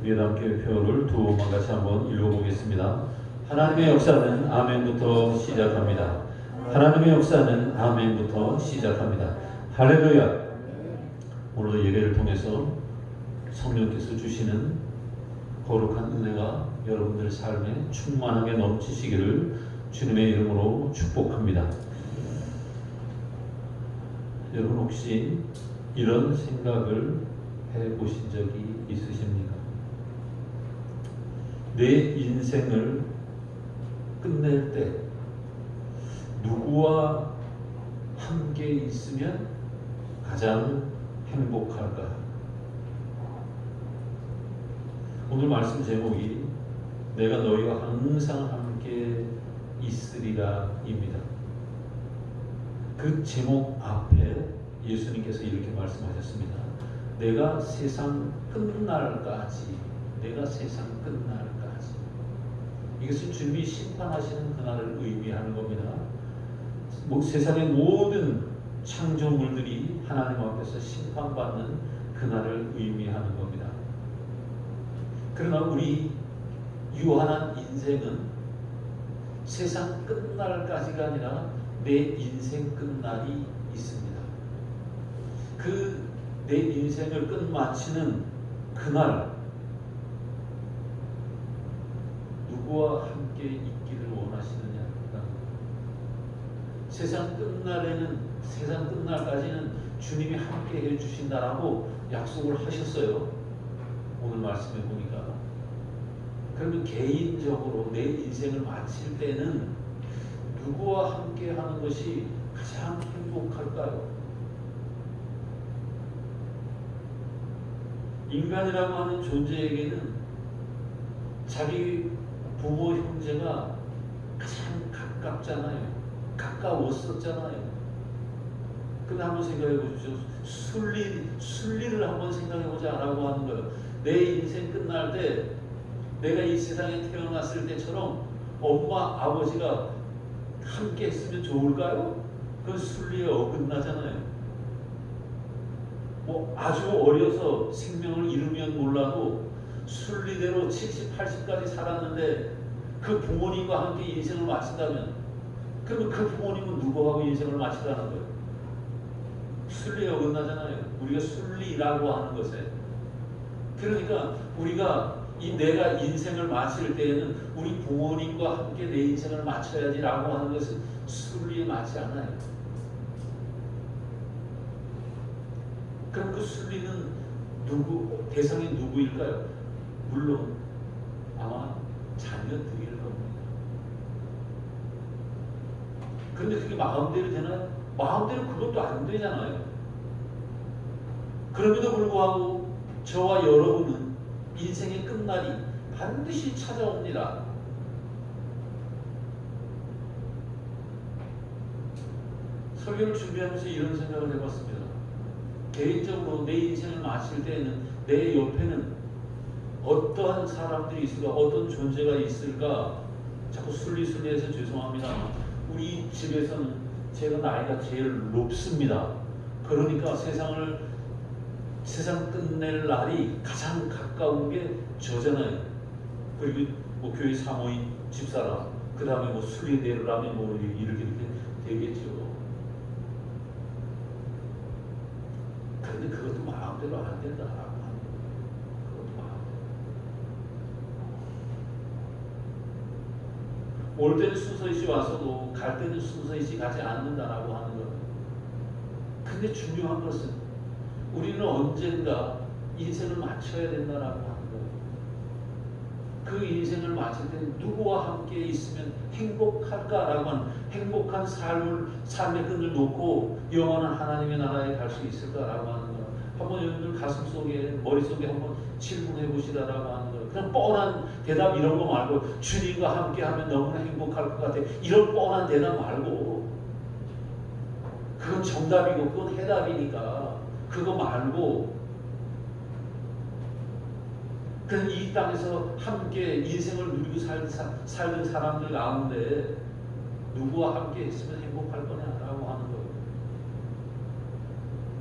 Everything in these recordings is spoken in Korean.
예담교회 표를 두 번만 같이 한번 읽어보겠습니다. 하나님의 역사는 아멘부터 시작합니다. 하나님의 역사는 아멘부터 시작합니다. 할렐루야. 오늘 예배를 통해서 성령께서 주시는 거룩한 은혜가 여러분들의 삶에 충만하게 넘치시기를 주님의 이름으로 축복합니다. 여러분 혹시 이런 생각을 해보신 적이 있으십니까? 내 인생을 끝낼 때 누구와 함께 있으면 가장 행복할까? 오늘 말씀 제목이 내가 너희와 항상 함께 있으리라 입니다. 그 제목 앞에 예수님께서 이렇게 말씀하셨습니다. 내가 세상 끝날까지, 내가 세상 끝날까지. 이것은 주님이 심판하시는 그날을 의미하는 겁니다. 세상의 모든 창조물들이 하나님 앞에서 심판받는 그날을 의미하는 겁니다. 그러나 우리 유한한 인생은 세상 끝날까지가 아니라 내 인생 끝날이 있습니다. 그 내 인생을 끝마치는 그날 누구와 함께 있기를 원하시느냐? 세상 끝날까지는 주님이 함께 해주신다라고 약속을 하셨어요. 오늘 말씀해 보니까. 그러면 개인적으로 내 인생을 마칠 때는 누구와 함께 하는 것이 가장 행복할까요? 인간이라고 하는 존재에게는 자기 부모 형제가 가장 가깝잖아요. 가까웠었잖아요. 근데 한번 생각해 보십시오. 순리를 한번 생각해 보자라고 하는 거예요. 내 인생 끝날 때 내가 이 세상에 태어났을 때처럼 엄마 아버지가 함께 했으면 좋을까요? 그건 순리에 어긋나잖아요. 아주 어려서 생명을 잃으면 몰라도 순리대로 70, 80까지 살았는데 그 부모님과 함께 인생을 마친다면 그러면 그 부모님은 누구하고 인생을 마치라는 거예요? 순리에 어긋나잖아요. 우리가 순리라고 하는 것에. 그러니까 우리가 내가 인생을 마칠 때에는 우리 부모님과 함께 내 인생을 마쳐야지라고 하는 것은 순리에 맞지 않아요. 그럼 그 순리는 대상이 누구일까요? 물론 아마 자녀들일 겁니다. 그런데 그게 마음대로 되나요? 마음대로 그것도 안 되잖아요. 그럼에도 불구하고 저와 여러분은 인생의 끝날이 반드시 찾아옵니다. 설교를 준비하면서 이런 생각을 해봤습니다. 개인적으로 내 인생을 마칠 때에는 내 옆에는 어떠한 사람들이 있을까, 어떤 존재가 있을까. 자꾸 순리해서 죄송합니다. 우리 집에서는 제가 나이가 제일 높습니다. 그러니까 세상 끝낼 날이 가장 가까운 게 저잖아요. 그리고 교회 사모인 집사람, 그 다음에 순리대로라면 이렇게 되겠죠. 그런데 그것도 마음대로 안 된다라고 하는 거예요. 그것도 마음대로. 올 때는 순서있이 와서도 갈 때는 순서있이 가지 않는다라고 하는 거예요. 근데 중요한 것은 우리는 언젠가 인생을 마쳐야 된다라고 하는 거예요. 그 인생을 마칠 때 누구와 함께 있으면 행복할까라고 하는 행복한 삶의 끈을 놓고 영원한 하나님의 나라에 갈 수 있을까라고 하는 거예요. 한번 여러분들 가슴속에 머릿속에 한번 질문해 보시라라고 하는 거예요. 그냥 뻔한 대답 이런 거 말고 주님과 함께 하면 너무나 행복할 것 같아. 이런 뻔한 대답 말고 그건 정답이고 그건 해답이니까 그거 말고 그냥 이 땅에서 함께 인생을 누리고 살던 사람들 가운데 누구와 함께 있으면 행복할 거냐라고 하는 거예요.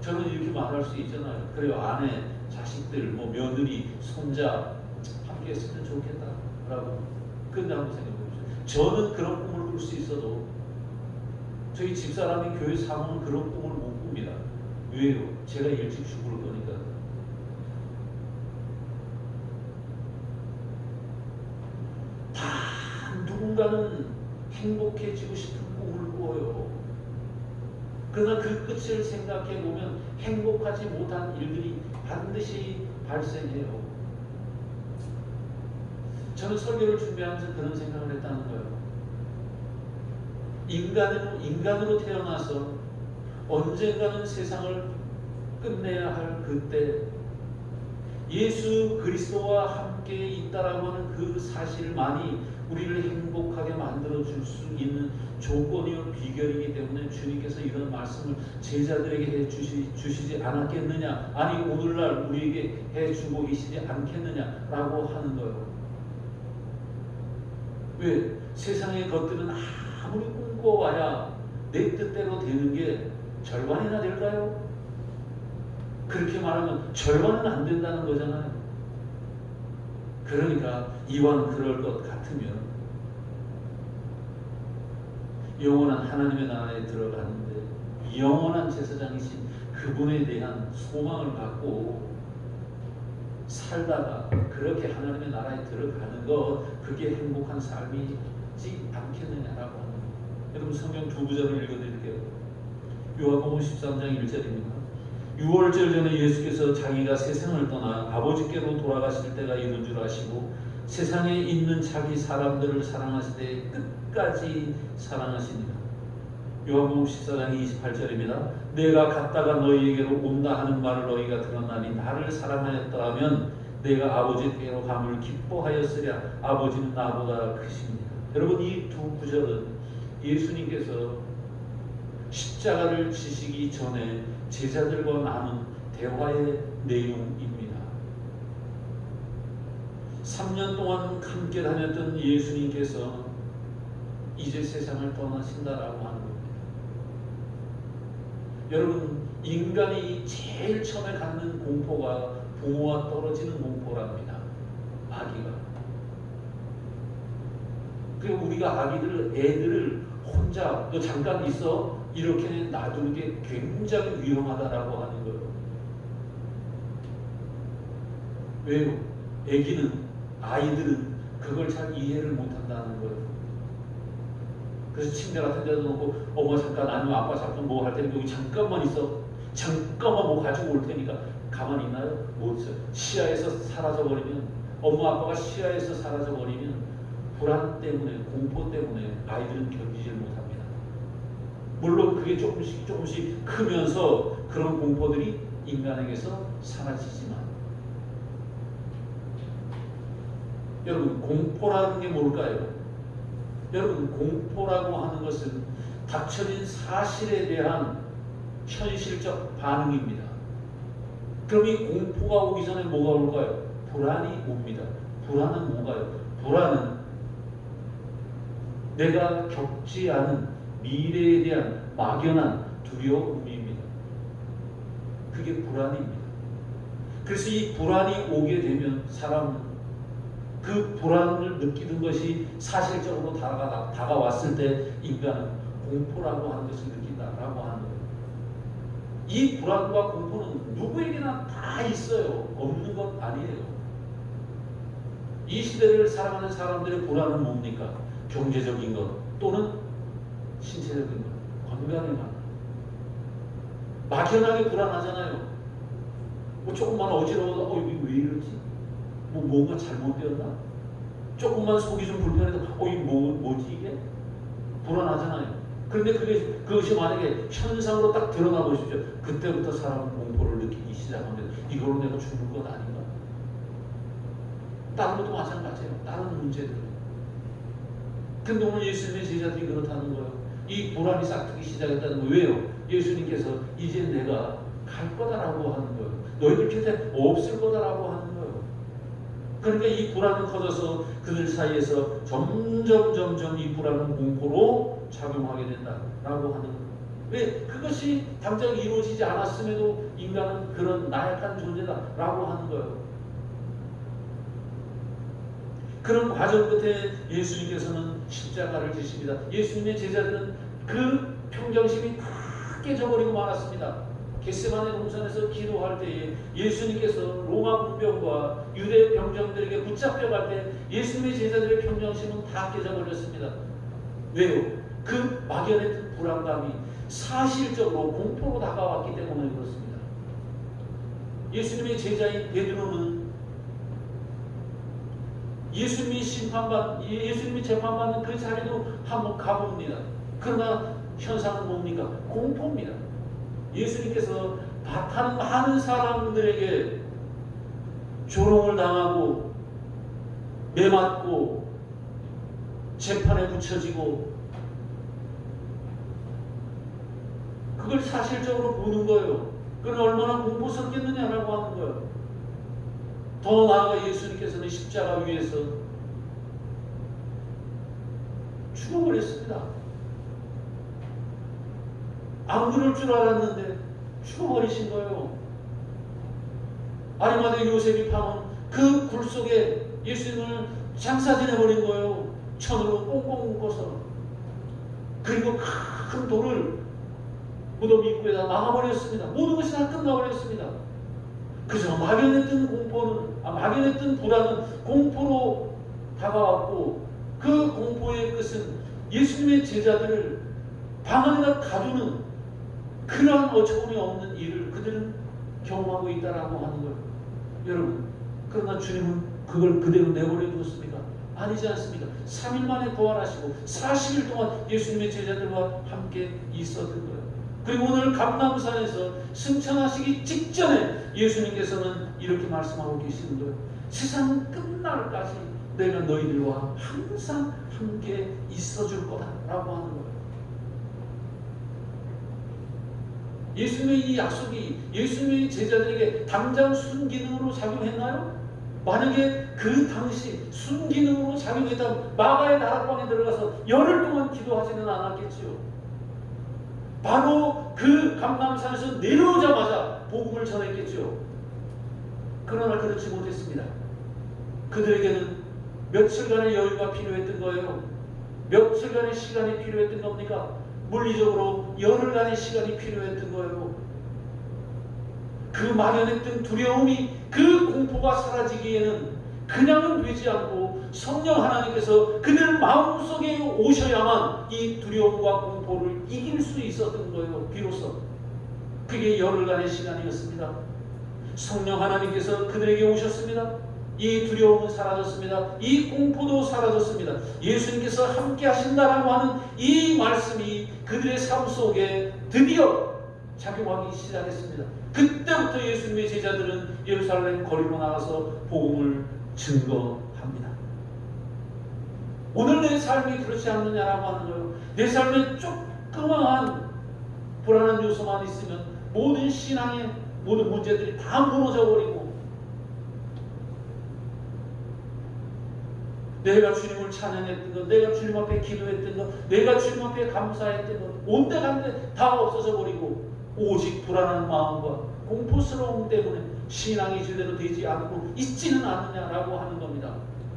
저는 이렇게 말할 수 있잖아요. 그래요. 아내, 자식들, 며느리, 손자, 깼으면 좋겠다라고. 근데 한번 생각해 보십시오. 저는 그런 꿈을 꿀 수 있어도 저희 집사람이 교회 사모는 그런 꿈을 못 꿉니다. 왜요? 제가 일찍 죽을 거니까. 다 누군가는 행복해지고 싶은 꿈을 꾸어요. 그러나 그 끝을 생각해 보면 행복하지 못한 일들이 반드시 발생해요. 저는 설교를 준비하면서 그런 생각을 했다는 거예요. 인간으로 태어나서 언젠가는 세상을 끝내야 할 그때 예수 그리스도와 함께 있다라고 하는 그 사실만이 우리를 행복하게 만들어줄 수 있는 조건이요 비결이기 때문에 주님께서 이런 말씀을 제자들에게 해주시지 않았겠느냐, 아니 오늘날 우리에게 해주고 계시지 않겠느냐라고 하는 거예요. 왜? 세상의 것들은 아무리 꿈꿔와야 내 뜻대로 되는 게 절반이나 될까요? 그렇게 말하면 절반은 안 된다는 거잖아요. 그러니까 이왕 그럴 것 같으면 영원한 하나님의 나라에 들어가는데 영원한 제사장이신 그분에 대한 소망을 갖고 살다가 그렇게 하나님의 나라에 들어가는 것, 그게 행복한 삶이지 않겠느냐라고 하는 거예요. 여러분 성경 두 구절을 읽어드릴게요. 요한복음 13장 1절입니다. 6월절 전에 예수께서 자기가 세상을 떠나 아버지께로 돌아가실 때가 이른 줄 아시고 세상에 있는 자기 사람들을 사랑하시되 끝까지 사랑하시니라. 요한복음 14장 28절입니다. 내가 갔다가 너희에게로 온다 하는 말을 너희가 들었나니 나를 사랑하였더라면 내가 아버지께로 감을 기뻐하였으랴. 아버지는 나보다 크십니다. 여러분 이 두 구절은 예수님께서 십자가를 지시기 전에 제자들과 나눈 대화의 내용입니다. 3년 동안 함께 다녔던 예수님께서 이제 세상을 떠나신다라고 하는 겁니다. 여러분 인간이 제일 처음에 갖는 공포가 부모와 떨어지는 공포랍니다. 아기가. 그리고 우리가 애들을 혼자 너 잠깐 있어 이렇게 놔두는 게 굉장히 위험하다라고 하는 거예요. 왜요? 아이들은 그걸 잘 이해를 못한다는 거예요. 그래서 침대 같은 데다 놓고 엄마 잠깐 아니면 아빠 잠깐 뭐 할 테니까 여기 잠깐만 있어. 잠깐만 뭐 가지고 올 테니까 가만히 있나요? 못 있어요. 시야에서 사라져버리면 엄마 아빠가 시야에서 사라져버리면 불안 때문에 공포 때문에 아이들은 견디질 못합니다. 물론 그게 조금씩 크면서 그런 공포들이 인간에게서 사라지지만 여러분 공포라는 게 뭘까요? 여러분 공포라고 하는 것은 닥쳐진 사실에 대한 현실적 반응입니다. 그럼 이 공포가 오기 전에 뭐가 올까요? 불안이 옵니다. 불안은 뭔가요? 불안은 내가 겪지 않은 미래에 대한 막연한 두려움입니다. 그게 불안입니다. 그래서 이 불안이 오게 되면 사람은 그 불안을 느끼는 것이 사실적으로 다가왔을 때 인간은 공포라고 하는 것을 느낀다라고 하는 거예요. 이 불안과 공포는 누구에게나 다 있어요. 없는 것 아니에요. 이 시대를 살아가는 사람들의 불안은 뭡니까? 경제적인 것 또는 신체적인 것, 건강의 것. 막연하게 불안하잖아요. 뭐 조금만 어지러워도 이게 왜 이러지? 뭔가 잘못되었나? 조금만 속이 좀 불편해도 이게 뭐지 이게? 불안하잖아요. 그런데 그것이 만약에 현상으로 딱 드러나 보십시오. 그때부터 사람은 공포를 느끼기 시작합니다. 이걸로 내가 죽는 것 아닌가? 다른 것도 마찬가지예요. 다른 문제들. 근데 오늘 예수님의 제자들이 그렇다는 거예요. 이 불안이 싹트기 시작했다는 거예요. 왜요? 예수님께서 이제 내가 갈 거다라고 하는 거예요. 너희들 곁에 없을 거다라고 하는 거예요. 그러니까 이 불안은 커져서 그들 사이에서 점점 이 불안은 공포로 작용하게 된다라고 하는 거예요. 왜? 그것이 당장 이루어지지 않았음에도 인간은 그런 나약한 존재다라고 하는 거예요. 그런 과정 끝에 예수님께서는 십자가를 지십니다. 예수님의 제자들은 그 평정심이 다 깨져버리고 말았습니다. 겟세마네 동산에서 기도할 때에 예수님께서 로마 군병과 유대 병정들에게 붙잡혀갈 때 예수님의 제자들의 평정심은 다 깨져버렸습니다. 왜요? 그 막연했던 불안감이 사실적으로 공포로 다가왔기 때문에 그렇습니다. 예수님의 제자인 베드로는 예수님이 재판받는 그 자리도 한번 가봅니다. 그러나 현상은 뭡니까? 공포입니다. 예수님께서 다른 많은 사람들에게 조롱을 당하고 매맞고 재판에 붙여지고 그걸 사실적으로 보는 거예요. 그건 얼마나 공포스럽겠느냐라고 하는 거예요. 더 나아가 예수님께서는 십자가 위에서 죽어버렸습니다. 안 그럴 줄 알았는데 죽어버리신 거예요. 아리마대 요셉이 파놓은 그 굴 속에 예수님을 장사지내버린 거예요. 천으로 꽁꽁 묶어서. 그리고 큰 돌을 무덤 입구에다 막아버렸습니다. 모든 것이 다 끝나버렸습니다. 그저 막연했던 불안은 공포로 다가왔고 그 공포의 끝은 예수님의 제자들을 방 안에다 가두는 그러한 어처구니 없는 일을 그들은 경험하고 있다라고 하는 거예요. 여러분, 그러나 주님은 그걸 그대로 내버려 두었습니까? 아니지 않습니까? 3일 만에 부활하시고 40일 동안 예수님의 제자들과 함께 있었던 거예요. 그리고 오늘 감람산에서 승천하시기 직전에 예수님께서는 이렇게 말씀하고 계시는 거예요. 세상 끝날까지 내가 너희들과 항상 함께 있어줄 거다라고 하는 거예요. 예수님의 이 약속이 예수님의 제자들에게 당장 순기능으로 작용했나요? 만약에 그 당시 순기능으로 작용했다면 마가의 다락방에 들어가서 열흘 동안 기도하지는 않았겠지요. 바로 그 감람산에서 내려오자마자 복음을 전했겠죠. 그러나 그렇지 못했습니다. 그들에게는 며칠간의 여유가 필요했던 거예요. 며칠간의 시간이 필요했던 겁니까? 물리적으로 열흘간의 시간이 필요했던 거예요. 그 막연했던 두려움이 그 공포가 사라지기에는 그냥은 되지 않고 성령 하나님께서 그들 마음속에 오셔야만 이 두려움과 공포를 이길 수 있었던 거예요. 비로소 그게 열흘간의 시간이었습니다. 성령 하나님께서 그들에게 오셨습니다. 이 두려움은 사라졌습니다. 이 공포도 사라졌습니다. 예수님께서 함께 하신다라고 하는 이 말씀이 그들의 삶 속에 드디어 작용하기 시작했습니다. 그때부터 예수님의 제자들은 예루살렘 거리로 나가서 복음을 증거합니다. 오늘 내 삶이 그렇지 않느냐라고 하는 거예요. 내 삶에 조그마한 불안한 요소만 있으면 모든 신앙의 모든 문제들이 다 무너져 버리고 내가 주님을 찬양했던 것, 내가 주님 앞에 기도했던 것, 내가 주님 앞에 감사했던 것 온데간데 다 없어져 버리고 오직 불안한 마음과 공포스러움 때문에 신앙이 제대로 되지 않고 있지는 않느냐라고 하는 겁니다.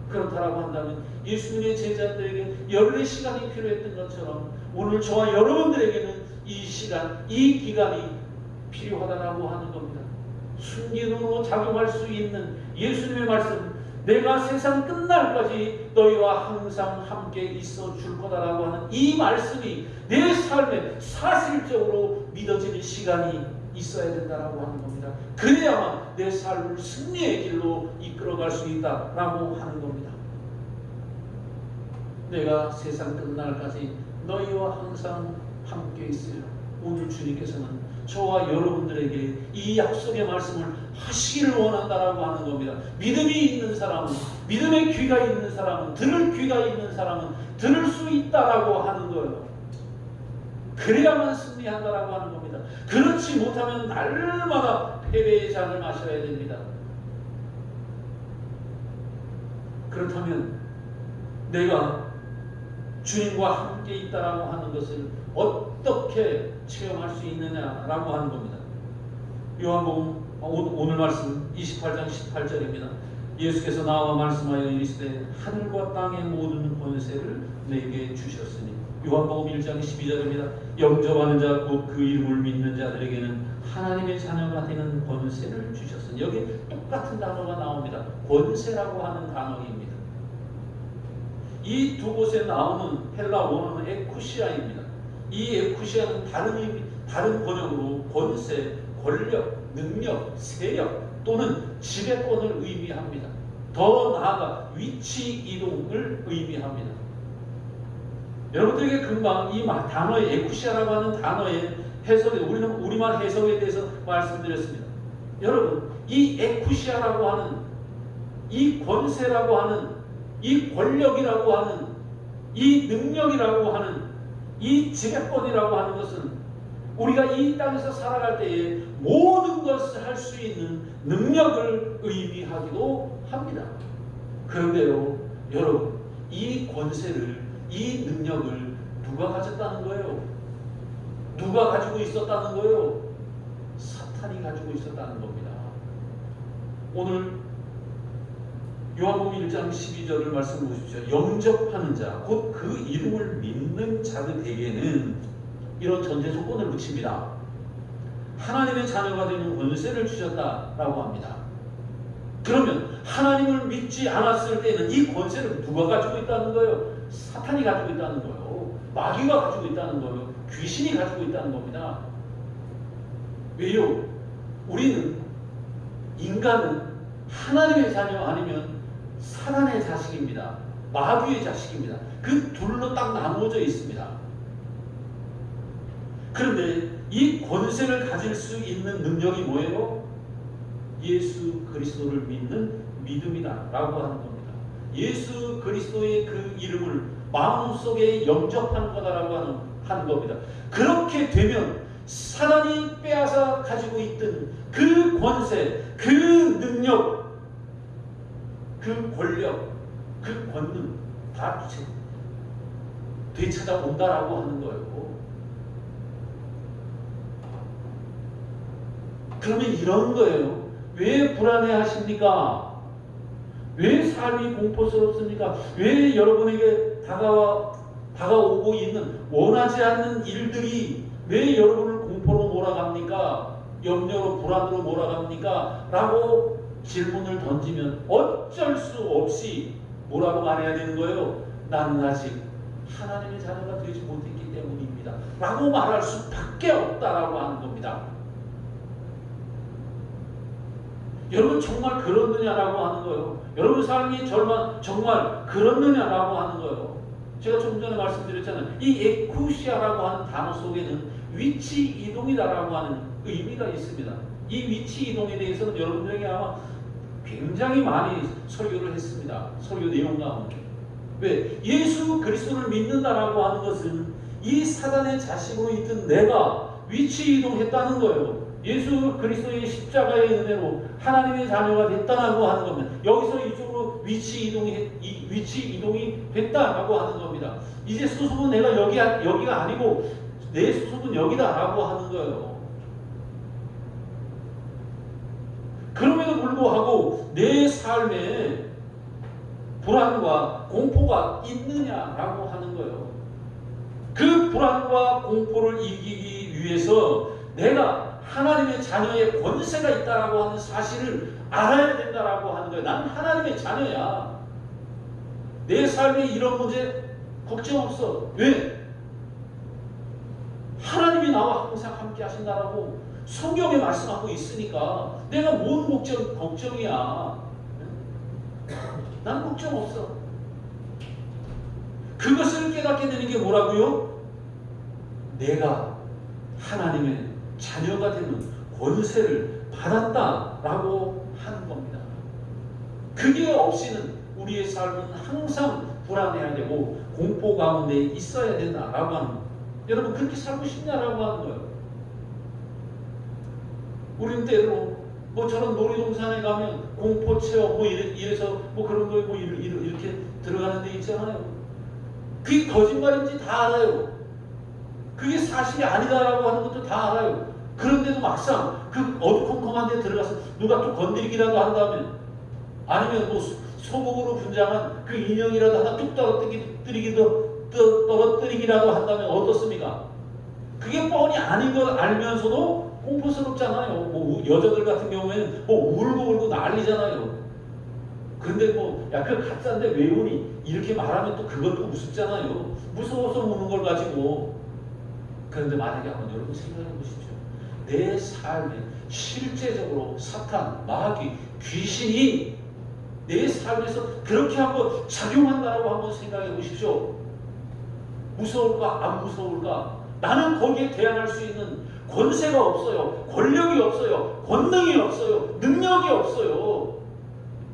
그렇다라고 한다면 예수님의 제자들에게 열흘의 시간이 필요했던 것처럼 오늘 저와 여러분들에게는 이 시간, 이 기간이 필요하다라고 하는 겁니다. 순기능으로 작용할 수 있는 예수님의 말씀, 내가 세상 끝날까지 너희와 항상 함께 있어 줄 거다라고 하는 이 말씀이 내 삶에 사실적으로 믿어지는 시간이 있어야 된다라고 하는 겁니다. 그래야만 내 삶을 승리의 길로 이끌어갈 수 있다라고 하는 겁니다. 내가 세상 끝날까지 너희와 항상 함께 있으리라. 오늘 주님께서는 저와 여러분들에게 이 약속의 말씀을 하시기를 원한다라고 하는 겁니다. 믿음이 있는 사람은, 믿음의 귀가 있는 사람은, 들을 귀가 있는 사람은 들을 수 있다라고 하는 거예요. 그래야만 승리한다라고 하는 겁니다. 그렇지 못하면 날마다 패배의 잔을 마셔야 됩니다. 그렇다면 내가 주님과 함께 있다라고 하는 것을 어떻게 체험할 수 있느냐라고 하는 겁니다. 요한복음 오늘 말씀 28장 18절입니다. 예수께서 나와 말씀하여 이르시되 하늘과 땅의 모든 권세를 내게 주셨으니 요한복음 1장 12절입니다. 영접하는 자 곧 그 이름을 믿는 자들에게는 하나님의 자녀가 되는 권세를 주셨으니 여기 똑같은 단어가 나옵니다. 권세라고 하는 단어입니다. 이 두 곳에 나오는 헬라 원어는 에쿠시아입니다. 이 에쿠시아는 다른 번역으로 권세, 권력, 능력, 세력 또는 지배권을 의미합니다. 더 나아가 위치 이동을 의미합니다. 여러분들에게 금방 이 단어의 에쿠시아라고 하는 단어의 해석에 우리는 우리말 해석에 대해서 말씀드렸습니다. 여러분 이 에쿠시아라고 하는 이 권세라고 하는 이 권력이라고 하는 이 능력이라고 하는 이 지배권이라고 하는 것은 우리가 이 땅에서 살아갈 때에 모든 것을 할 수 있는 능력을 의미하기도 합니다. 그런데요, 여러분, 이 권세를, 이 능력을 누가 가졌다는 거예요? 누가 가지고 있었다는 거예요? 사탄이 가지고 있었다는 겁니다. 오늘 요한복음 1장 12절을 말씀 보십시오. 영접하는 자, 곧 그 이름을 믿는 자들에게는 이런 전제 조건을 붙입니다. 하나님의 자녀가 되는 권세를 주셨다라고 합니다. 그러면 하나님을 믿지 않았을 때는 이 권세를 누가 가지고 있다는 거예요? 사탄이 가지고 있다는 거예요. 마귀가 가지고 있다는 거예요. 귀신이 가지고 있다는 겁니다. 왜요? 인간은 하나님의 자녀 아니면 사단의 자식입니다. 마귀의 자식입니다. 그 둘로 딱 나누어져 있습니다. 그런데 이 권세를 가질 수 있는 능력이 뭐예요? 예수 그리스도를 믿는 믿음이다 라고 하는 겁니다. 예수 그리스도의 그 이름을 마음속에 영접하는 거다라고 하는 겁니다. 그렇게 되면 사단이 빼앗아 가지고 있던 그 권세, 그 능력, 그 권력, 그 권능 다 되찾아온다라고 하는 거예요. 그러면 이런 거예요. 왜 불안해하십니까? 왜 삶이 공포스럽습니까? 왜 여러분에게 다가오고 있는 원하지 않는 일들이 왜 여러분을 공포로 몰아갑니까? 염려로 불안으로 몰아갑니까? 라고 질문을 던지면 어쩔 수 없이 뭐라고 말해야 되는 거예요? 나는 아직 하나님의 자녀가 되지 못했기 때문입니다. 라고 말할 수밖에 없다라고 하는 겁니다. 여러분 정말 그렇느냐라고 하는 거예요. 여러분 삶이 정말 그렇느냐라고 하는 거예요. 제가 좀 전에 말씀드렸잖아요. 이 에쿠시아라고 하는 단어 속에는 위치 이동이다라고 하는 의미가 있습니다. 이 위치 이동에 대해서는 여러분들에게 아마 굉장히 많이 설교를 했습니다. 설교 내용 가운데. 왜? 예수 그리스도를 믿는다라고 하는 것은 이 사단의 자식으로 있던 내가 위치 이동했다는 거예요. 예수 그리스도의 십자가의 은혜로 하나님의 자녀가 됐다라고 하는 겁니다. 여기서 이쪽으로 위치 이동이 됐다라고 하는 겁니다. 이제 수습은 내가 여기가 아니고 내 수습은 여기다라고 하는 거예요. 그럼에도 불구하고 내 삶에 불안과 공포가 있느냐라고 하는 거예요. 그 불안과 공포를 이기기 위해서 내가 하나님의 자녀의 권세가 있다라고 하는 사실을 알아야 된다라고 하는 거예요. 나는 하나님의 자녀야. 내 삶에 이런 문제 걱정 없어. 왜? 하나님이 나와 항상 함께 하신다라고 성경에 말씀하고 있으니까 내가 뭔 걱정이야. 난 걱정 없어. 그것을 깨닫게 되는 게 뭐라고요? 내가 하나님의 자녀가 되는 권세를 받았다라고 하는 겁니다. 그게 없이는 우리의 삶은 항상 불안해야 되고 공포 가운데 있어야 된다라고 하는 거예요. 여러분 그렇게 살고 싶냐라고 하는 거예요. 우리는 때로 저런 놀이동산에 가면 공포 체험 이래서 그런 거에 이렇게 들어가는 데 있잖아요. 그게 거짓말인지 다 알아요. 그게 사실이 아니다라고 하는 것도 다 알아요. 그런데도 막상 그 어두컴컴한 데 들어가서 누가 또 건드리기라도 한다면 아니면 뭐 소금으로 분장한 그 인형이라도 하나 뚝 떨어뜨리기라도 한다면 어떻습니까? 그게 뻔히 아닌 걸 알면서도 공포스럽잖아요. 뭐 여자들 같은 경우에는 뭐 울고 난리잖아요. 근데 뭐 야 그 가짜인데 왜 우니? 이렇게 말하면 또 그것도 우습잖아요. 무서워서 우는 걸 가지고. 그런데 만약에 한번 여러분 생각해 보십시오. 내 삶에 실제적으로 사탄, 마귀, 귀신이 내 삶에서 그렇게 한번 작용한다라고 한번 생각해 보십시오. 무서울까? 안 무서울까? 나는 거기에 대항할 수 있는 권세가 없어요. 권력이 없어요. 권능이 없어요. 능력이 없어요.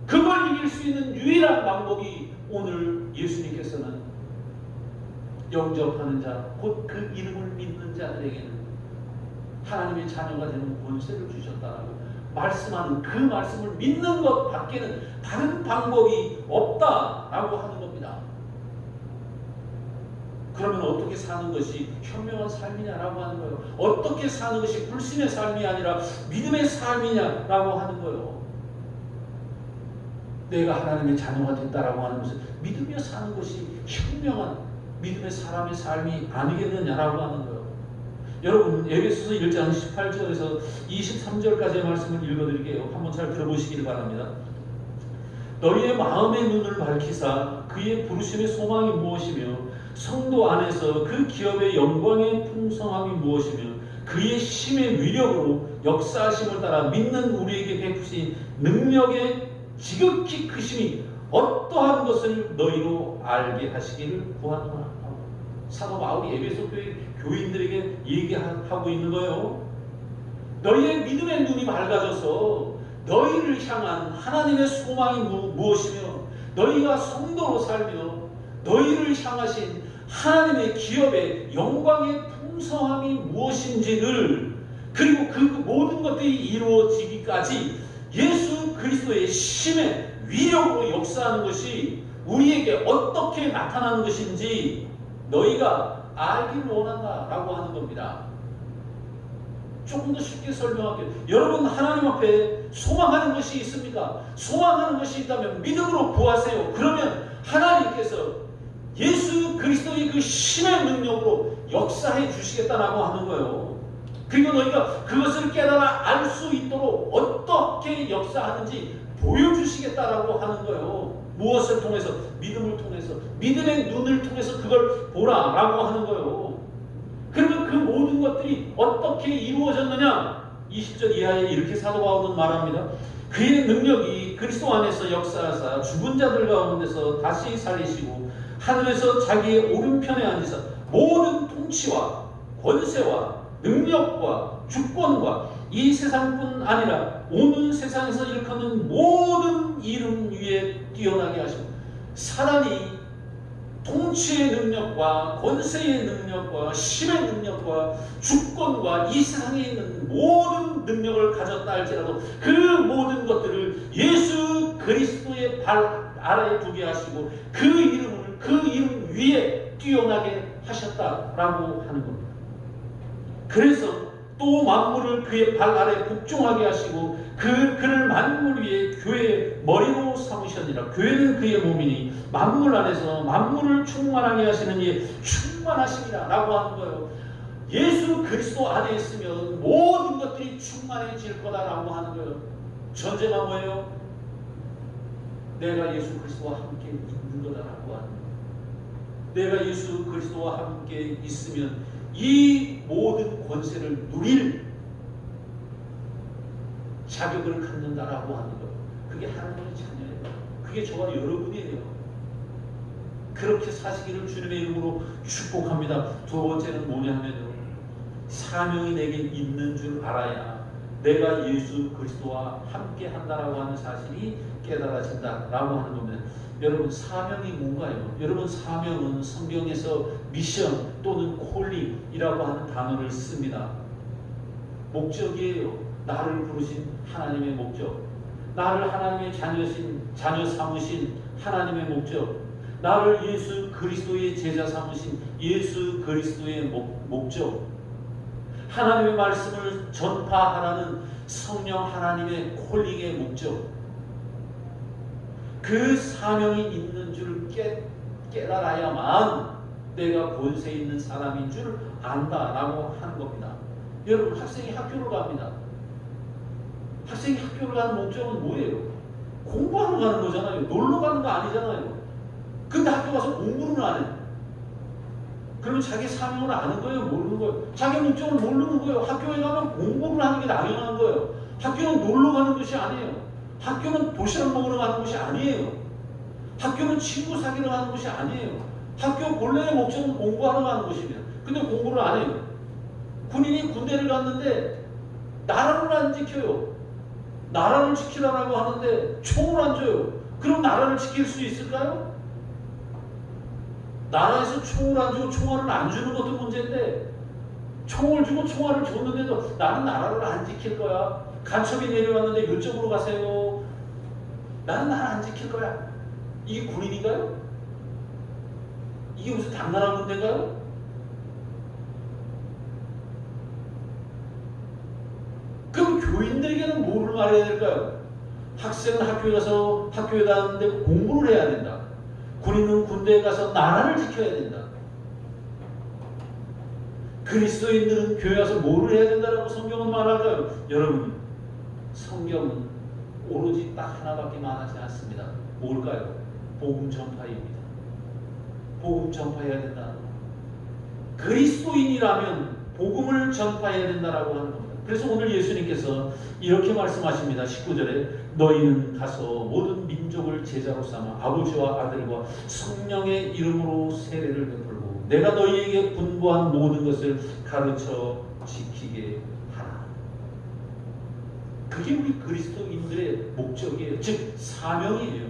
그걸 이길 수 있는 유일한 방법이 오늘 예수님께서는 영접하는 자, 곧 그 이름을 믿는 자들에게는 하나님의 자녀가 되는 권세를 주셨다라고 말씀하는 그 말씀을 믿는 것 밖에는 다른 방법이 없다라고 하는 겁니다. 그러면 어떻게 사는 것이 현명한 삶이냐라고 하는 거예요. 어떻게 사는 것이 불신의 삶이 아니라 믿음의 삶이냐라고 하는 거예요. 내가 하나님의 자녀가 됐다라고 하는 것은 믿으며 사는 것이 현명한 믿음의 사람의 삶이 아니겠느냐라고 하는 거예요. 여러분 에베소서 1장 18절에서 23절까지의 말씀을 읽어드릴게요. 한번 잘 들어보시길 바랍니다. 너희의 마음의 눈을 밝히사 그의 부르심의 소망이 무엇이며 성도 안에서 그 기업의 영광의 풍성함이 무엇이며 그의 힘의 위력으로 역사하심을 따라 믿는 우리에게 베푸신 능력의 지극히 크심이 어떠한 것을 너희로 알게 하시기를 구하노라. 사도 바울이 에베소 교인들에게 얘기하고 있는 거예요. 너희의 믿음의 눈이 밝아져서 너희를 향한 하나님의 소망이 무엇이며 너희가 성도로 살며 너희를 향하신 하나님의 기업의 영광의 풍성함이 무엇인지를 그리고 그 모든 것들이 이루어지기까지 예수 그리스도의 힘의 위력으로 역사하는 것이 우리에게 어떻게 나타나는 것인지 너희가 알기를 원한다라고 하는 겁니다. 조금 더 쉽게 설명할게요. 여러분 하나님 앞에 소망하는 것이 있습니까? 소망하는 것이 있다면 믿음으로 구하세요. 그러면 하나님께서 예수 그리스도의 그 힘의 능력으로 역사해 주시겠다라고 하는 거예요. 그리고 너희가 그것을 깨달아 알 수 있도록 어떻게 역사하는지 보여주시겠다라고 하는 거예요. 무엇을 통해서? 믿음을 통해서, 믿음의 눈을 통해서 그걸 보라라고 하는 거예요. 그러면 그 모든 것들이 어떻게 이루어졌느냐? 20절 이하에 이렇게 사도 바울은 말합니다. 그의 능력이 그리스도 안에서 역사하사 죽은 자들 가운데서 다시 살리시고 하늘에서 자기의 오른편에 앉으사 모든 통치와 권세와 능력과 주권과 이 세상뿐 아니라 오는 세상에서 일컫는 모든 이름 위에 뛰어나게 하시고 사단이 통치의 능력과 권세의 능력과 힘의 능력과 주권과 이 세상에 있는 모든 능력을 가졌다 할지라도 그 모든 것들을 예수 그리스도의 발 아래에 두게 하시고 그 이름을 그 이름 위에 뛰어나게 하셨다라고 하는 겁니다. 그래서 또 만물을 그의 발 아래 복종하게 하시고 그를 만물 위에 교회의 머리로 삼으셨느니라. 교회는 그의 몸이니 만물 안에서 만물을 충만하게 하시는 이의 충만하심이라 라고 하는 거예요. 예수 그리스도 안에 있으면 모든 것들이 충만해질 거다라고 하는 거예요. 전제가 뭐예요? 내가 예수 그리스도와 함께 있는 거다라고 하는 거예요. 내가 예수 그리스도와 함께 있으면 이 모든 권세를 누릴 자격을 갖는다라고 하는 것. 그게 하나님의 자녀예요. 그게 저와 여러분이에요. 그렇게 사시기를 주님의 이름으로 축복합니다. 두 번째는 뭐냐면요. 사명이 내게 있는 줄 알아야 내가 예수 그리스도와 함께 한다라고 하는 사실이 깨달아진다라고 하는 겁니다. 여러분 사명이 뭔가요? 여러분 사명은 성경에서 미션 또는 콜링이라고 하는 단어를 씁니다. 목적이에요. 나를 부르신 하나님의 목적, 나를 하나님의 자녀 삼으신 하나님의 목적, 나를 예수 그리스도의 제자 삼으신 예수 그리스도의 목적, 하나님의 말씀을 전파하라는 성령 하나님의 콜링의 목적, 그 사명이 있는 줄 깨달아야만 내가 권세 있는 사람인 줄 안다라고 하는 겁니다. 여러분, 학생이 학교를 갑니다. 학생이 학교를 가는 목적은 뭐예요? 공부하러 가는 거잖아요. 놀러 가는 거 아니잖아요. 근데 학교 가서 공부는 안 해. 그러면 자기 사명을 아는 거예요? 모르는 거예요? 자기 목적을 모르는 거예요. 학교에 가면 공부를 하는 게 당연한 거예요. 학교는 놀러 가는 것이 아니에요. 학교는 도시락 먹으러 가는 것이 아니에요. 학교는 친구 사귀러 가는 것이 아니에요. 학교 본래의 목적은 공부하러 가는 것입니다. 근데 공부를 안 해요. 군인이 군대를 갔는데 나라를 안 지켜요. 나라를 지키라고 하는데 총을 안 줘요. 그럼 나라를 지킬 수 있을까요? 나라에서 총을 안 주고 총알을 안 주는 것도 문제인데, 총을 주고 총알을 줬는데도 나는 나라를 안 지킬 거야. 간첩이 내려왔는데 이쪽으로 가세요. 나는 나라 안 지킬 거야. 이게 군인인가요? 이게 무슨 당나라 군대인가요? 그럼 교인들에게는 뭐를 말해야 될까요? 학생은 학교에 가서 학교에 가는데 공부를 해야 된다. 군인은 군대에 가서 나라를 지켜야 된다. 그리스도인들은 교회 와서 뭐를 해야 된다라고 성경은 말할까요? 여러분, 성경은 오로지 딱 하나밖에 말하지 않습니다. 뭘까요? 복음 전파입니다. 복음 전파해야 된다. 그리스도인이라면 복음을 전파해야 된다라고 하는 겁니다. 그래서 오늘 예수님께서 이렇게 말씀하십니다. 19절에 너희는 가서 모든 민족을 제자로 삼아 아버지와 아들과 성령의 이름으로 세례를 베풀고 내가 너희에게 분부한 모든 것을 가르쳐 지키게 하라. 그게 우리 그리스도인들의 목적이에요. 즉 사명이에요.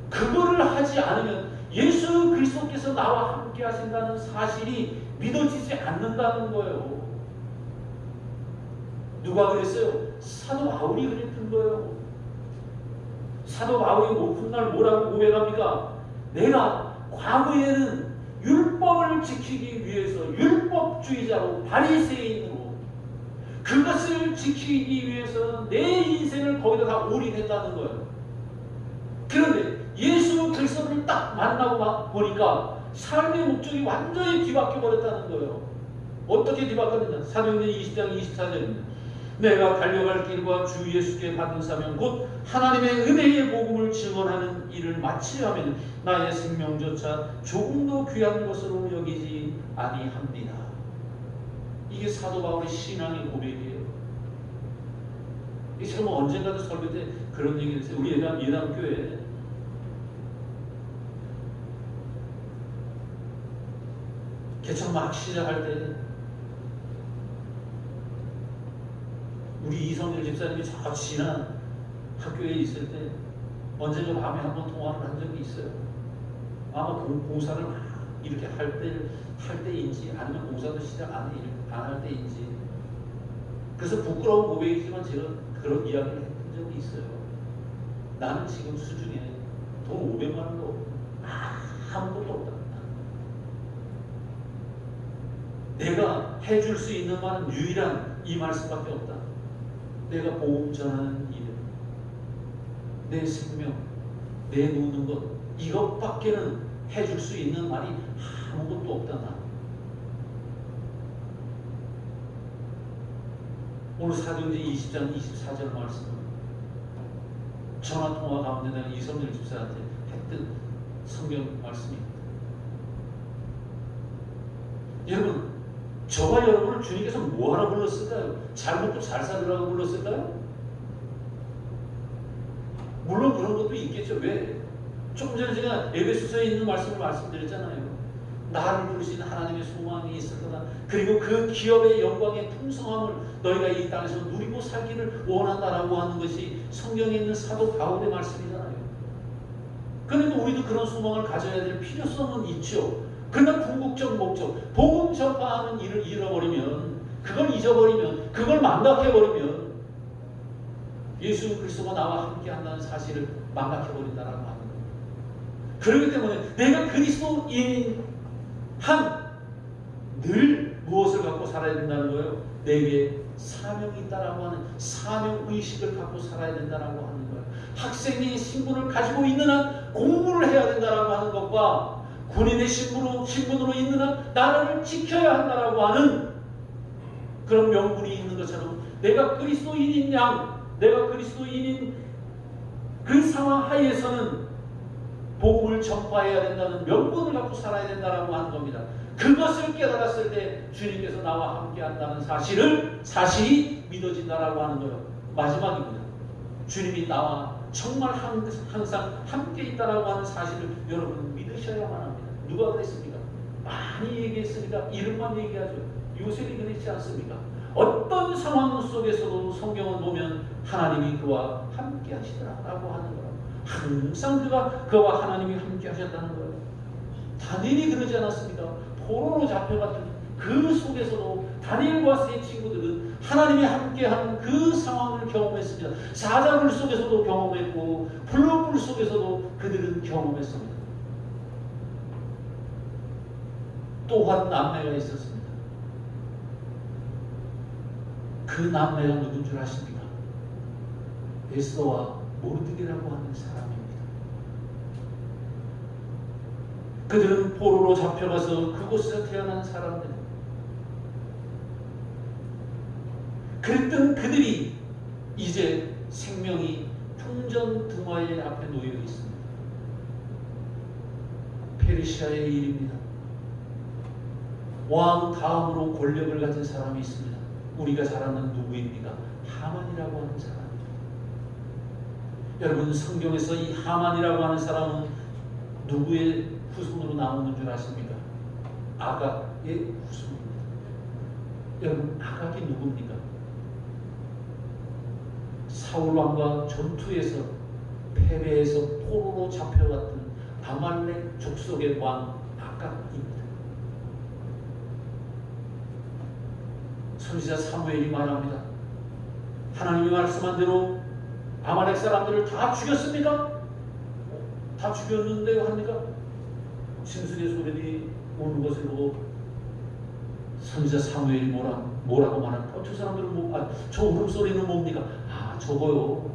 그거를 하지 않으면 예수 그리스도께서 나와 함께 하신다는 사실이 믿어지지 않는다는 거예요. 누가 그랬어요? 사도 바울이 그랬던 거예요. 사도 바울이 훗날 뭐라고 고백합니까? 내가 과거에는 율법을 지키기 위해서 율법주의자로 바리새인으로 그것을 지키기 위해서 내 인생을 거기다 다 올인했다는 거예요. 그런데 예수 그리스도를 딱 만나고 보니까 삶의 목적이 완전히 뒤바뀌어 버렸다는 거예요. 어떻게 뒤바뀌었느냐? 사도행전 20장 24절입니다. 내가 달려갈 길과 주 예수께 받은 사명 곧 하나님의 은혜의 복음을 증언하는 일을 마치려 하면 나의 생명조차 조금도 귀한 것으로 여기지 아니합니다. 이게 사도 바울의 신앙의 고백이에요. 제가 뭐 언젠가도 설교 때 그런 얘기를 했어요. 우리 예담교회 개척 막 시작할 때 우리 이성일 집사님이 저 지난 학교에 있을 때 언젠가 밤에 한번 통화를 한 적이 있어요. 아마 공사를 막 이렇게 할 때인지 아니면 공사도 시작 안 할 때인지, 그래서 부끄러운 고백이지만 제가 그런 이야기를 했던 적이 있어요. 나는 지금 수중에 돈 500만 원도 아무것도 없다. 내가 해줄 수 있는 말은 유일한 이 말씀밖에 없다. 내가 복음 전하는 일, 내 생명, 내 노는 것, 이것밖에는 해줄 수 있는 말이 아무것도 없다. 나. 오늘 사도행전 20장 24절 말씀, 전화통화 가운데 내가 이성열 집사한테 했던 성경 말씀입니다. 여러분, 저와 여러분을 주님께서 뭐하러 불렀을까요? 잘 먹고 잘 살으라고 불렀을까요? 물론 그런 것도 있겠죠. 왜? 조금 전에 제가 에베소서에 있는 말씀을 말씀드렸잖아요. 나를 부르신 하나님의 소망이 있을 거다. 그리고 그 기업의 영광의 풍성함을 너희가 이 땅에서 누리고 살기를 원한다라고 하는 것이 성경에 있는 사도 바울의 말씀이잖아요. 그러니까 우리도 그런 소망을 가져야 될 필요성은 있죠. 그러나 궁극적 목적, 복음 전파하는 일을 잃어버리면, 그걸 잊어버리면, 그걸 망각해버리면 예수 그리스도가 나와 함께 한다는 사실을 망각해버린다라고 하는 거예요. 그렇기 때문에 내가 그리스도인 한 늘 무엇을 갖고 살아야 된다는 거예요? 내게 사명이 있다라고 하는 사명의식을 갖고 살아야 된다라고 하는 거예요. 학생의 신분을 가지고 있는 한 공부를 해야 된다라고 하는 것과 군인의 신분으로 있는 한 나라를 지켜야 한다라고 하는 그런 명분이 있는 것처럼 내가 그리스도인인 내가 그리스도인인 그 상황 하에서는 복음을 전파해야 된다는 명분을 갖고 살아야 된다라고 하는 겁니다. 그것을 깨달았을 때 주님께서 나와 함께 한다는 사실이 믿어진다라고 하는 거예요. 마지막입니다. 주님이 나와 정말 항상 함께 있다라고 하는 사실을 여러분 믿으셔야만 합니다. 누가 그랬습니까? 많이 얘기했으니까 이름만 얘기하죠. 요셉이 그렇지 않습니까? 어떤 상황 속에서도 성경을 보면 하나님이 그와 함께 하시더라라고 하는 거예요. 항상 그와 하나님이 함께 하셨다는 거예요. 다니엘이 그러지 않았습니까? 포로로 잡혀갔던 그 속에서도 다니엘과 세 친구들은 하나님이 함께하는 그 상황을 경험했습니다. 사자굴 속에서도 경험했고 불로불 속에서도 그들은 경험했습니다. 또한 남매가 있었습니다. 그 남매가 누군 줄 아십니까? 에스더와 모르드게라고 하는 사람입니다. 그들은 포로로 잡혀가서 그곳에서 태어난 사람들. 그랬던 그들이 이제 생명이 풍전등화의 앞에 놓여 있습니다. 페르시아의 일입니다. 왕 다음으로 권력을 가진 사람이 있습니다. 우리가 잘 아는 누구입니까? 하만이라고 하는 사람입니다. 여러분, 성경에서 이 하만이라고 하는 사람은 누구의 후손으로 나오는 줄 아십니까? 아각의 후손입니다. 여러분, 아각이 누굽니까? 사울왕과 전투에서 패배해서 포로로 잡혀갔던 아말렉 족속의 왕 아각입니다. 선지자 사무엘이 말합니다. 하나님이 말씀한 대로 아말렉 사람들을 다 죽였습니까? 다 죽였는데요 합니까? 심수의 소리들이 오는 것을 보고 선지자 사무엘이 뭐라고 말합니까? 저 사람들은 저 울음소리는 뭡니까? 저거요.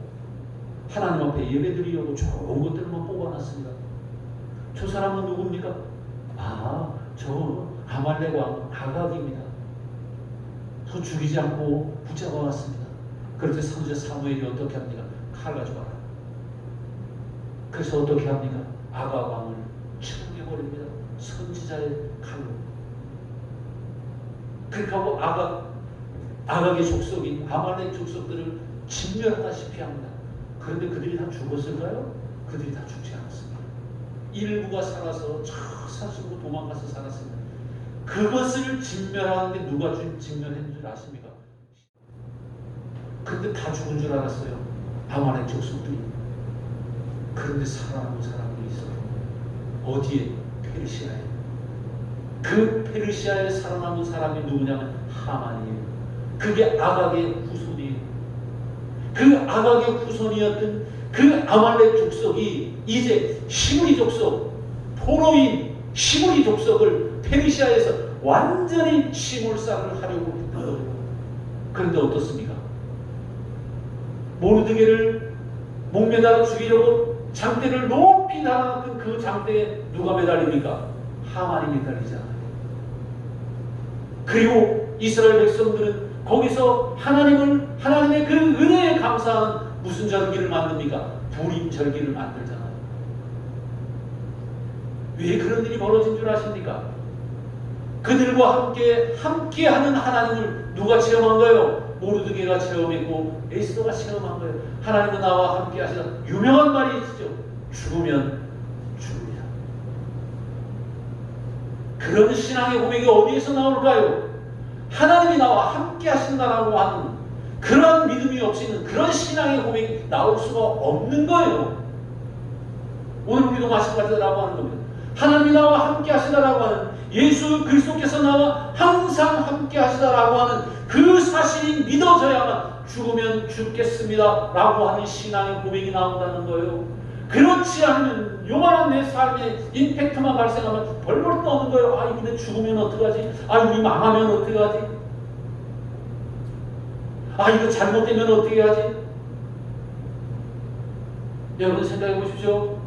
하나님 앞에 예배드리려고 좋은 것들만 뽑아놨습니다. 저 사람은 누굽니까? 저 아말렉 왕 아각입니다. 저 죽이지 않고 붙잡아 왔습니다. 그럴 때 선지자 사무엘이 어떻게 합니까? 칼 가져와라. 그래서 어떻게 합니까? 아각 왕을 죽여버립니다. 선지자의 칼로. 그렇게 하고 아각의 족속인 아말렉 족속들을 진멸하다시피 합니다. 그런데 그들이 다 죽었을까요? 그들이 다 죽지 않았습니다. 일부가 살아서 사슴으로 도망가서 살았습니다. 그것을 진멸하는데 누가 진멸했는 줄 아십니까? 근데 다 죽은 줄 알았어요. 아말렉 족속들이. 그런데 살아남은 사람들이 있어요. 어디에? 페르시아에. 그 페르시아에 살아남은 사람이 누구냐면 하만이에요. 그게 아각의 후손이에요. 그 아각의 후손이었던 그 아말렉 족속이 이제 시므리 족속, 포로인 시므리 족속을 페르시아에서 완전히 시몰살을 하려고 했던 거예요. 그런데 어떻습니까? 모르드게를 목매달아 죽이려고 장대를 높이 달아놨던 그 장대에 누가 매달립니까? 하만이 매달리잖아요. 그리고 이스라엘 백성들은 거기서 하나님의 그 은혜에 감사한 무슨 절기를 만듭니까? 부림 절기를 만들잖아요. 왜 그런 일이 벌어진 줄 아십니까? 그들과 함께하는 하나님을 누가 체험한 거예요? 모르드게가 체험했고 에스더가 체험한 거예요. 하나님은 나와 함께 하시다. 유명한 말이 있죠. 죽으면 죽으리라. 그런 신앙의 고백이 어디에서 나올까요? 하나님이 나와 함께 하신다라고 하는 그런 믿음이 없이는 그런 신앙의 고백이 나올 수가 없는 거예요. 오늘 우리도 마찬가지라고 하는 겁니다. 하나님이 나와 함께 하시다라고 하는 예수 그리스도께서 나와 항상 함께 하시다라고 하는 그 사실이 믿어져야만 죽으면 죽겠습니다 라고 하는 신앙의 고백이 나온다는 거예요. 그렇지 않으면 요만한 내 삶에 임팩트만 발생하면 벌벌 떠는 거예요. 이번에 죽으면 어떡하지? 우리 망하면 어떡하지? 이거 잘못되면 어떻게 하지? 여러분 생각해 보십시오.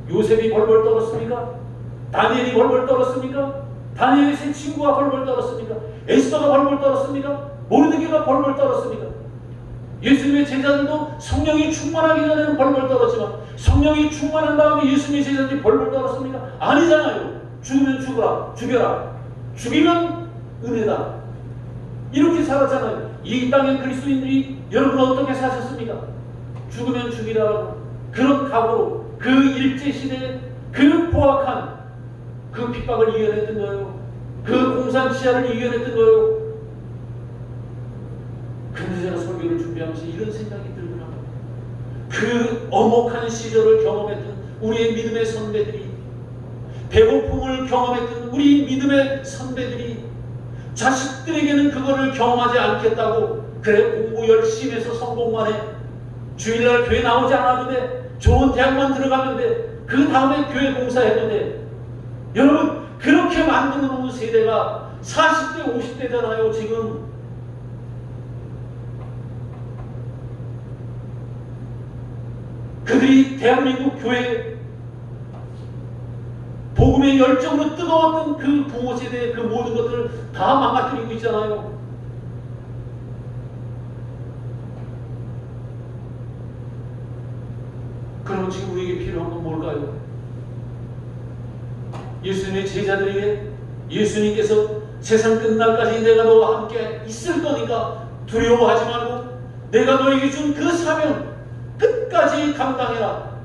요셉이 벌벌 떨었습니까? 다니엘이 벌벌 떨었습니까? 다니엘의 세 친구가 벌벌 떨었습니까? 에스더가 벌벌 떨었습니까? 모르드게가 벌벌 떨었습니까? 예수님의 제자들도 성령이 충만하기 전에는 벌벌 떨었지만 성령이 충만한 다음에 예수님의 제자들이 벌벌 떨었습니까? 아니잖아요. 죽으면 죽어라, 죽여라. 죽이면 은혜다. 이렇게 살았잖아요. 이 땅의 그리스도인들이 여러분 어떻게 사셨습니까? 죽으면 죽이라고 그런 각오로 그 일제시대에 그 포악한 그 핍박을 이겨냈던 거예요. 그 공산치하를 이겨냈던 거예요. 근데 제가 설교를 준비하면서 이런 생각이 들더라고요. 그 엄혹한 시절을 경험했던 우리의 믿음의 선배들이, 배고픔을 경험했던 우리 믿음의 선배들이 자식들에게는 그거를 경험하지 않겠다고, 그래 공부 열심히 해서 성공만 해, 주일날 교회 나오지 않아도 돼, 좋은 대학만 들어가면 돼, 그 다음에 교회 봉사해도 돼. 여러분 그렇게 만들어 놓은 세대가 40대 50대잖아요 지금. 그들이 대한민국 교회 복음의 열정으로 뜨거웠던 그 부모 세대의 그 모든 것들을 다 망가뜨리고 있잖아요. 그럼 지금 우리에게 필요한 건 뭘까요? 예수님의 제자들에게 예수님께서 세상 끝날까지 내가 너와 함께 있을 거니까 두려워하지 말고 내가 너에게 준 그 사명 끝까지 감당해라.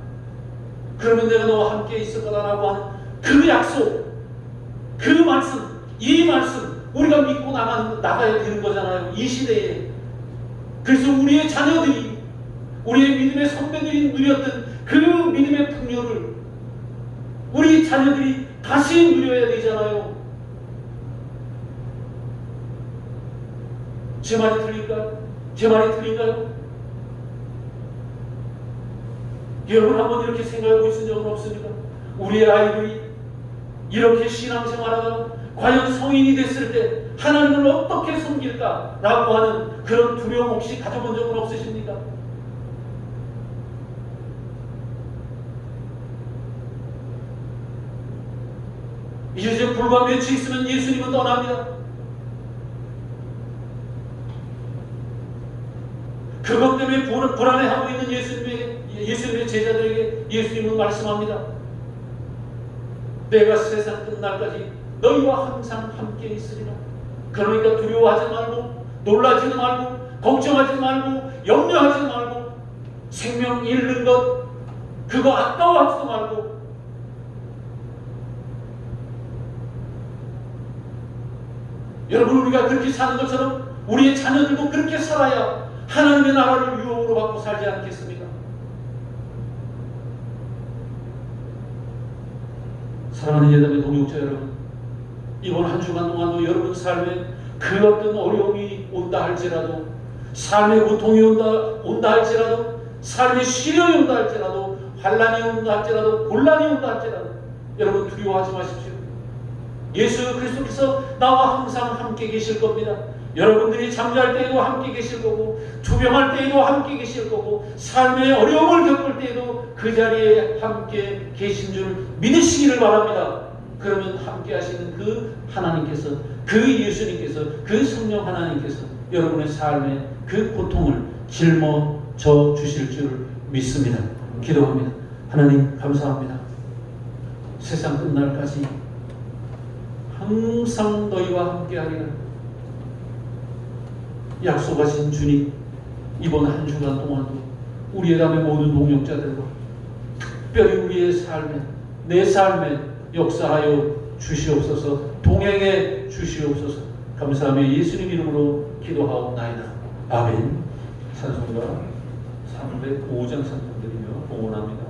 그러면 내가 너와 함께 있을 거다라고 하는 그 약속, 그 말씀, 이 말씀 우리가 믿고 나가야 되는 거잖아요. 이 시대에. 그래서 우리의 자녀들이, 우리의 믿음의 선배들이 누렸던 그 믿음의 풍요를 우리 자녀들이 다시 누려야 되잖아요. 제 말이 틀릴까요? 제 말이 틀린가요? 여러분 한번 이렇게 생각해 보신 적은 없습니까? 우리의 아이들이 이렇게 신앙생활하다가 과연 성인이 됐을 때 하나님을 어떻게 섬길까라고 하는 그런 두려움 혹시 가져본 적은 없으십니까? 이제 불과 며칠 있으면 예수님은 떠납니다. 그것 때문에 불안해하고 있는 예수님의 제자들에게 예수님은 말씀합니다. 내가 세상 끝날까지 너희와 항상 함께 있으리라. 그러니까 두려워하지 말고, 놀라지도 말고, 걱정하지 말고, 염려하지 말고, 생명 잃는 것 그거 아까워하지도 말고, 여러분 우리가 그렇게 사는 것처럼 우리의 자녀들도 그렇게 살아야 하나님의 나라를 유혹으로 받고 살지 않겠습니까? 사랑하는 예담의 동역자 여러분, 이번 한 주간 동안도 여러분 삶에 그 어떤 어려움이 온다 할지라도, 삶의 고통이 온다 할지라도, 삶의 시련이 온다 할지라도, 환난이 온다 할지라도, 곤란이 온다 할지라도 여러분 두려워하지 마십시오. 예수 그리스도께서 나와 항상 함께 계실 겁니다. 여러분들이 잠잘 때에도 함께 계실 거고, 투병할 때에도 함께 계실 거고, 삶의 어려움을 겪을 때에도 그 자리에 함께 계신 줄 믿으시기를 바랍니다. 그러면 함께 하시는 그 하나님께서, 그 예수님께서, 그 성령 하나님께서 여러분의 삶의 그 고통을 짊어져 주실 줄 믿습니다. 기도합니다. 하나님 감사합니다. 세상 끝날까지 항상 너희와 함께 하리라 약속하신 주님, 이번 한 주간 동안도 우리의 담의 모든 동역자들과 특별히 우리의 삶에, 내 삶에 역사하여 주시옵소서, 동행해 주시옵소서. 감사하며 예수님 이름으로 기도하옵나이다. 아멘. 찬송가 305장 찬송드리며 봉헌합니다.